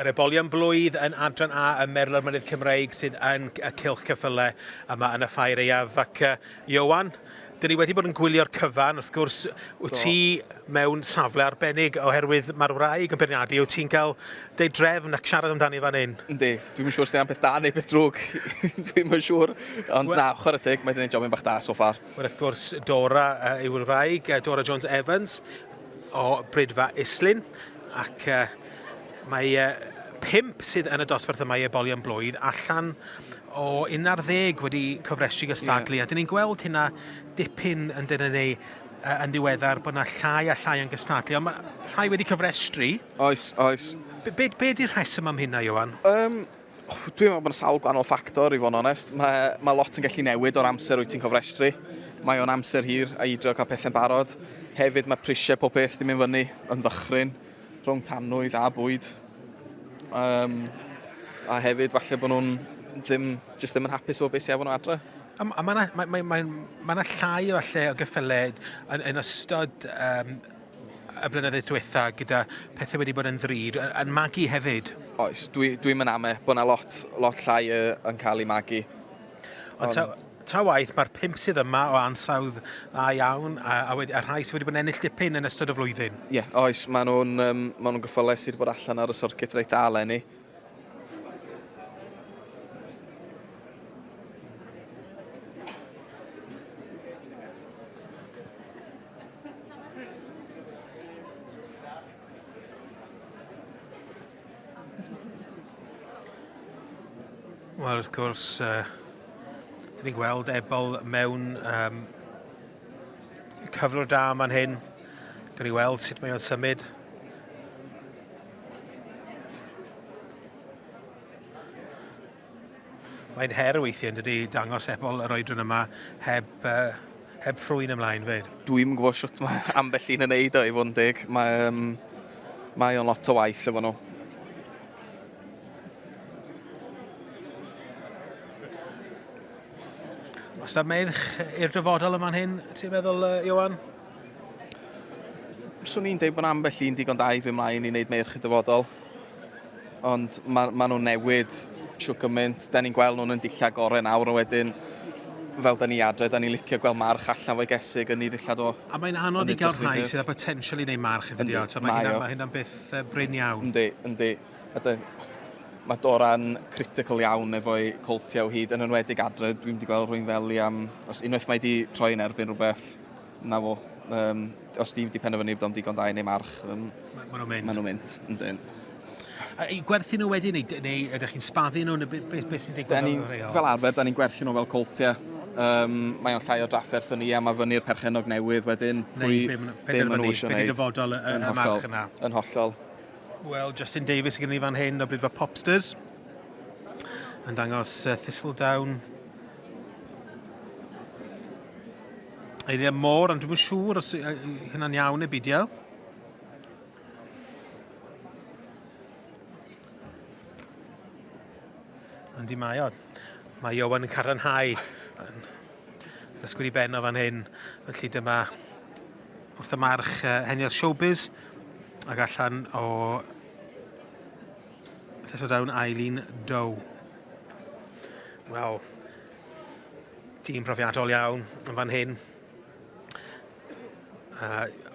Yr Ebolion Blwydd yn adran A y Merlod Mynydd Cymreig sydd yn y cylch ceffylau yma yn y ffair eiaf. Ac Iowan, dyn ni wedi bod yn gwylio'r cyfan. Wrth gwrs, wyt ti mewn safle arbennig oherwydd mae'r wraig yn beirniadu. Wyt ti'n cael deud drefn ac siarad amdani fan hyn? Yndi, dwi'n siŵr sy'n am beth da neu beth drwg. Dwi'n siŵr. Ond na, chwarae teg, mae wedi gwneud jobyn bach da so far. Wel, wrth gwrs, Dora yw'r wraig, Dora Jones-Evans o Brydfa Islin. Ac mae 5 sydd yn y dosbarth yma i Ebolion Blwydd allan o 11 wedi cofrestru gystadlu. A dyn ni'n gweld hynna dipyn yn dyn ni yn ddiweddar bod yna llai a llai yn gystadlu. Ond mae rhai wedi cofrestru. Oes. Be di'r rheswm am hynna, Iowan? Dwi'n meddwl bod yna sawl gwahanol ffactor, i fod yn onest. Mae lot yn gallu newid o'r amser wyt ti'n cofrestru. Mae o'n amser hir a idro cael pethau'n barod. Hefyd mae prisiau pob peth di mynd fyny yn ddychryn rhwng tanwydd a bwyd. A hefyd falle bod nhw'n ddim yn hapus o beth sydd efo nhw adre. A mae yna llai o falle o gyffyled yn ystod y blynyddoedd diwetha gyda pethau wedi bod yn ddrud, yn magu hefyd. Oes, dwi'n mynd am bod yna lot llai yn cael ei magu. Ond ta waith, mae'r 5 sydd yma o ansawdd dda iawn a rhai sydd wedi bod yn ennill dipyn yn ystod y flwyddyn. Ie, oes, mae nhw'n gyffylus sydd wedi bod allan ar y syrcit reit da lenni. Wel, wrth gwrs, dyn ni'n gweld Ebol mewn cyflwr da man hyn. Gan ni weld sut mae o'n symud. Mae'n her weithiau yn dydi dangos Ebol yr oedran yma heb ffrwyn ymlaen fe. Dwi'n gwybod sut mae ambell un yn neud o i fod yn dig. Mae o'n lot o waith efo nhw. Os da merch i'r dyfodol yma'n hyn, ti'n meddwl, Iowan? Swn i'n deud bod ambell un digon da i fi ymlaen i wneud merch i dyfodol. Ond mae nhw'n newid trwy gymaint. Da ni'n gweld nhw'n dilla gorau nawr o wedyn. Fel da ni adre, da ni'n licio gweld march allan fo'i gesig yn ei ddillad o. A mae'n anodd i gael rhai sydd â potensial i wneud march ydy o. Mae hynna'n byth bryn iawn. Yndi. Mae Dora'n critical iawn efo'i Colt Yearling hyd yn enwedig adre. Dwi'n wedi gweld rhywun fel i am... Unwaith mae wedi troi yn erbyn rhywbeth, na fo. Os di penderfynu bod o'n digon da i neu march, Maen nhw'n mynd. Yndyn. I gwerthu nhw wedyn, neu ydych chi'n spaddu nhw, neu beth sy'n digwydd fel fel arfer, da ni'n gwerthu nhw fel Colt Mae o'n llai o drafferth yn i, a mae fyny'r perchenog newydd wedyn. Neu be di dyfodol y march yna? Yn hollol. Wel, Justin Davies gyda ni fan hyn o Brydfa Popsters. Yn dangos Thistledown. Eiliau môr, ond dwi'n siŵr os hynna'n iawn y beidio. Yndi mae o. Mae Iowan yn cadarnhau. Ysgwyd i ben o fan hyn. Felly dyma wrth y march Henio'r Showbiz. Ac allan o Thistledown Eileen Dow. Wel, dîm profiadol iawn yn fan hyn.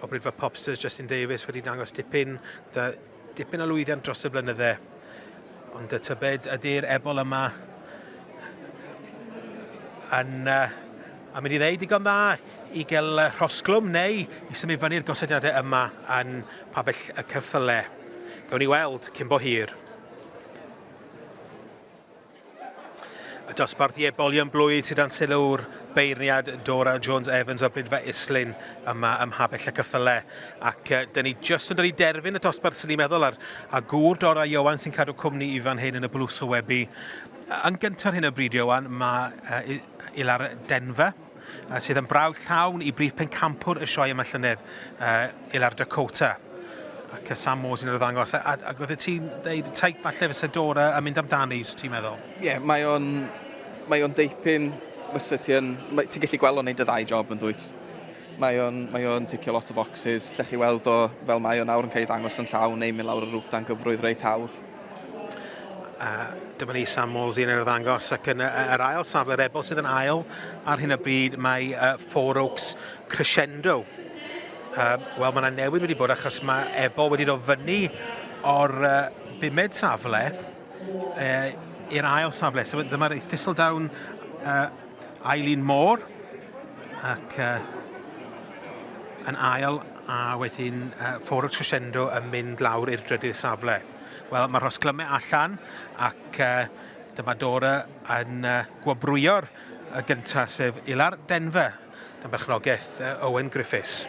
O Brydfa Popsters, Justin Davies wedi dangos dipyn o lwyddiant dros y blynydde. Ond y tybed ydy'r Ebol yma yn mynd i ddeud digon dda i gael rhosglwm neu i symud fyny'r gosodiadau yma yn pabell y cyffylau. Gawn ni weld cyn bo hir. Y dosbarth i Ebolion Blwydd sydd dan sylw'r beirniad Dora Jones-Evans o Brydfa Islin yma ym mhabell y cyffylau. Ac dyn ni jyst yn dod i derfyn y dosbarth sy'n ni'n meddwl ar gŵr Dora Iowan sy'n cadw cwmni i fan hyn yn y blws o webu. Yn gyntaf hyn o bryd, Iowan, mae Ilar Denfa sydd yn brawd llawn i brif pencampwr y sioe yma llynedd, Ilar Dakota. Ac Sam Mosin yn ddangos. Ac oedd ti'n dweud, taith falle fysa Dora yn mynd amdani, so ti'n meddwl? Ie, mae o'n deipyn, ti'n gallu gweld o'n neud y ddau job yn dwyt. Mae o'n ticio lot o bocsys, lle chi weld o fel mae o nawr yn cael ei ddangos yn llawn neu mynd lawr y rwt a'n gyfrwydd reit hawdd. Dyma ni Sam Mosley yn yr ddangos ac yn yr ail safle'r Ebol sydd yn ail ar hyn o bryd mae Four Oaks Crescendo. Wel, mae yna newid wedi bod achos mae Ebol wedi dod fyny o'r 5 safle i'r ail safle. So, dyma'r Thistledown Eileen Moore ac yn ail a wedyn Four Oaks Crescendo yn mynd lawr i'r drydydd safle. Wel, mae'r rhosglymau allan ac dyma Dora yn gwobrwyo'r gyntaf sef Ilar Denver, dan berchnogaeth Owen Griffiths.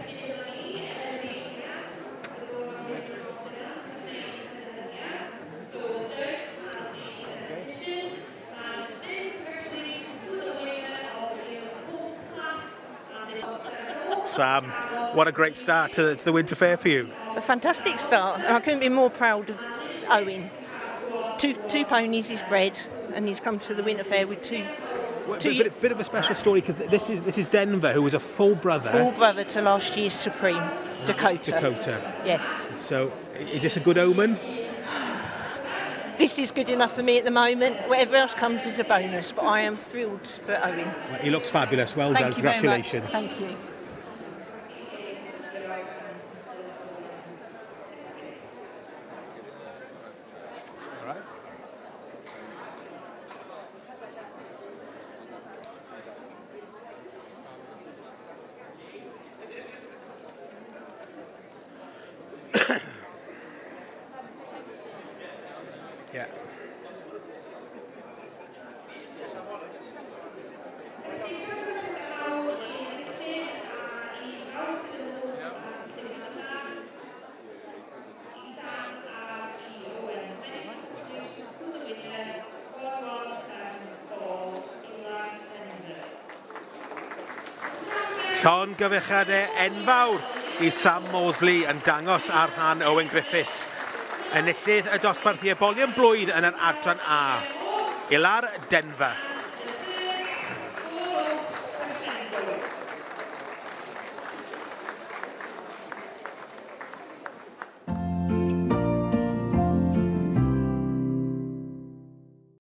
Sam, what a great start to the Winter Fair for you. A fantastic start, and I couldn't be more proud of Owen. Two ponies he's bred, and he's come to the Winter Fair with two. Bit of a special story because this is Denver, who was a full brother To last year's Supreme, Dakota. Yes. So, is this a good omen? This is good enough for me at the moment. Whatever else comes is a bonus, but I am thrilled for Owen. Well, he looks fabulous. Well done. Thank you very much. Congratulations. Thank you. Yeah. Llongyfechiadau enfawr i Sam Mosley yn dangos ar rhan Owen Griffiths. Enillydd y dosbarth i Ebol Blwydd yn yr adran A. Ilar Denver.